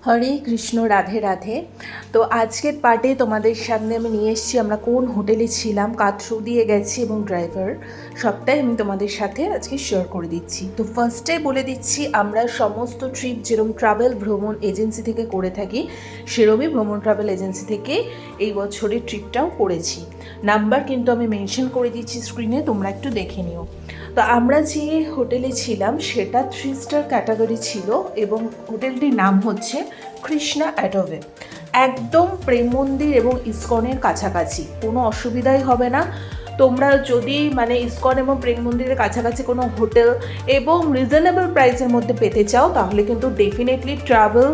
হরে কৃষ্ণ, রাধে রাধে। তো আজকের পার্টে তোমাদের সামনে আমি নিয়ে এসেছি আমরা কোন হোটেলে ছিলাম, কার থ্রু দিয়ে গেছি এবং ড্রাইভার সবটাই আমি তোমাদের সাথে আজকে শেয়ার করে দিচ্ছি। তো ফার্স্টে বলে দিচ্ছি, আমরা সমস্ত ট্রিপ যেরকম ট্রাভেল ভ্রমণ এজেন্সি থেকে করে থাকি, সেরকমই ভ্রমণ ট্রাভেল এজেন্সি থেকে এই বছরের ট্রিপটাও করেছি। নাম্বার কিন্তু আমি মেনশন করে দিচ্ছি স্ক্রিনে, তোমরা একটু দেখে নিও। তো আমরা যে হোটেলে ছিলাম সেটা 3 স্টার ক্যাটাগরি ছিল এবং হোটেলটির নাম হচ্ছে কৃষ্ণা অ্যাডোবে। একদম প্রেম মন্দির এবং ইসকনের কাছাকাছি, কোনো অসুবিধাই হবে না। তোমরা যদি ইসকন এবং প্রেম মন্দিরের কাছাকাছি কোনো হোটেল এবং রিজনেবল প্রাইসের মধ্যে পেতে চাও, তাহলে কিন্তু ডেফিনেটলি ট্রাভেল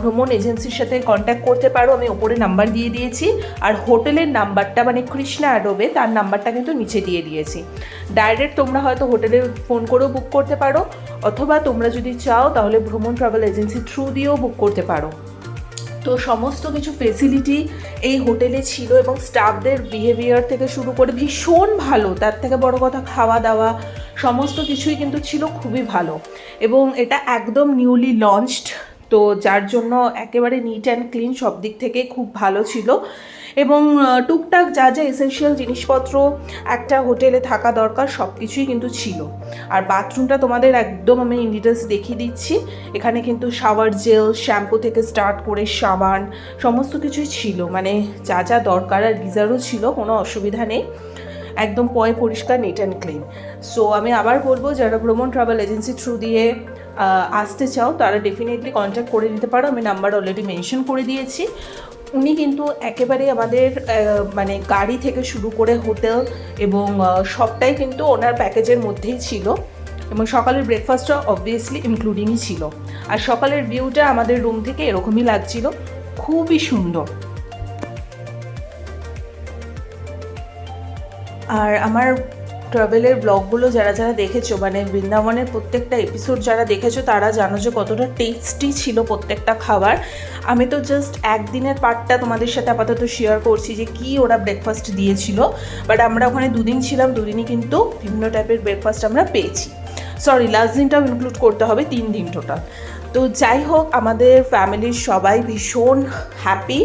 ভ্রমণ এজেন্সির সাথে কন্ট্যাক্ট করতে পারো। আমি ওপরে নাম্বার দিয়ে দিয়েছি, আর হোটেলের নাম্বারটা কৃষ্ণা অ্যাডোবে তার নাম্বারটা কিন্তু নিচে দিয়ে দিয়েছি। ডাইরেক্ট তোমরা হয়তো হোটেলে ফোন করেও বুক করতে পারো, অথবা তোমরা যদি চাও তাহলে ভ্রমণ ট্রাভেল এজেন্সি থ্রু দিয়েও বুক করতে পারো। তো সমস্ত কিছু ফেসিলিটি এই হোটেলে ছিল এবং স্টাফদের বিহেভিয়ার থেকে শুরু করে ভীষণ ভালো। তার থেকে বড় কথা, খাওয়া দাওয়া সমস্ত কিছুই কিন্তু ছিল খুবই ভালো এবং এটা একদম নিউলি লঞ্চড, তো যার জন্য একেবারে নিট অ্যান্ড ক্লিন, সব দিক থেকে খুব ভালো ছিল। এবং টুকটাক যা যা এসেনশিয়াল জিনিসপত্র একটা হোটেলে থাকা দরকার সব কিছুই কিন্তু ছিল। আর বাথরুমটা তোমাদের একদম আমি ইন ডিটেলস দেখিয়ে দিচ্ছি। এখানে কিন্তু শাওয়ার জেল, শ্যাম্পু থেকে স্টার্ট করে সাবান সমস্ত কিছুই ছিল, যা যা দরকার। আর গিজারও ছিল, কোনো অসুবিধা নেই, একদম পরিষ্কার, নিট অ্যান্ড ক্লিন। সো আমি আবার বলবো, যারা ভ্রমণ ট্রাভেল এজেন্সি থ্রু দিয়ে আসতে চাও তারা ডেফিনেটলি কন্ট্যাক্ট করে নিতে পারো। আমি নাম্বার অলরেডি মেনশন করে দিয়েছি। উনি কিন্তু একেবারে আমাদের গাড়ি থেকে শুরু করে হোটেল এবং সবটাই কিন্তু ওনার প্যাকেজের মধ্যেই ছিল এবং সকালের ব্রেকফাস্টটা অবভিয়াসলি ইনক্লুডিংই ছিল। আর সকালের ভিউটা আমাদের রুম থেকে এরকমই লাগছিল, খুবই সুন্দর। আর আমার ট্রাভেলের ব্লগগুলো যারা যারা দেখেছো, বৃন্দাবনের প্রত্যেকটা এপিসোড যারা দেখেছো তারা জানো যে কতটা টেস্টি ছিল প্রত্যেকটা খাবার। আমি তো জাস্ট একদিনের পার্টটা তোমাদের সাথে আপাতত শেয়ার করছি যে কি ওরা ব্রেকফাস্ট দিয়েছিল, বাট আমরা ওখানে দুদিন ছিলাম, দুদিনই কিন্তু বিভিন্ন টাইপের ব্রেকফাস্ট আমরা পেয়েছি। সরি, লাস্ট দিনটাও ইনক্লুড করতে হবে, 3 দিন টোটাল। তো যাই হোক, আমাদের ফ্যামিলির সবাই ভীষণ হ্যাপি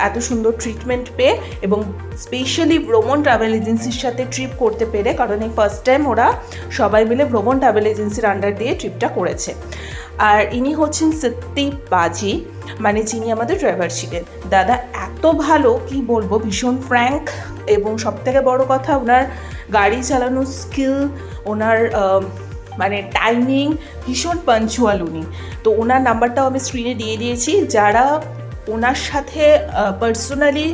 এত সুন্দর ট্রিটমেন্ট পেয়ে এবং স্পেশালি ভ্রমণ ট্রাভেল এজেন্সির সাথে ট্রিপ করতে পেরে, কারণ এই ফার্স্ট টাইম ওরা সবাই মিলে ভ্রমণ ট্রাভেল এজেন্সির আন্ডার দিয়ে ট্রিপটা করেছে। আর ইনি হচ্ছেন সত্যি বাজি, যিনি আমাদের ড্রাইভার ছিলেন। দাদা এত ভালো, কি বলবো, ভীষণ ফ্র্যাঙ্ক এবং সবথেকে বড় কথা ওনার গাড়ি চালানোর স্কিল, ওনার টাইমিং, ভীষণ পাঞ্চুয়াল উনি। তো ওনার নাম্বারটাও আমি স্ক্রিনে দিয়ে দিয়েছি। যারা ওনার সাথে পার্সোনালি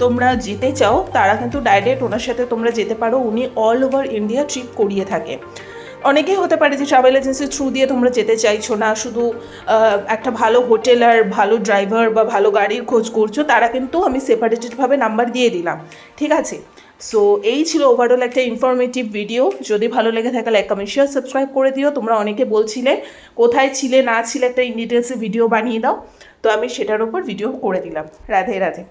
তোমরা যেতে চাও তারা কিন্তু ডাইরেক্ট ওনার সাথে তোমরা যেতে পারো। উনি অল ওভার ইন্ডিয়া ট্রিপ করিয়ে থাকে। অনেকেই হতে পারে যে ট্রাভেল এজেন্সির থ্রু দিয়ে তোমরা যেতে চাইছো না, শুধু একটা ভালো হোটেল আর ভালো ড্রাইভার বা ভালো গাড়ির খোঁজ করছো, তারা কিন্তু আমি সেপারেটেডভাবে নাম্বার দিয়ে দিলাম, ঠিক আছে? সো এই ছিল ওভারঅল একটা ইনফরমেটিভ ভিডিও। যদি ভালো লেগে থাকে লাইক, কমেন্ট, শেয়ার, সাবস্ক্রাইব করে দিও। তোমরা অনেকে বলছিলে কোথায় ছিলে না ছিলে একটা ইন ডিটেলসে ভিডিও বানিয়ে দাও, তো আমি সেটার উপর ভিডিও করে দিলাম। রাধে রাধে।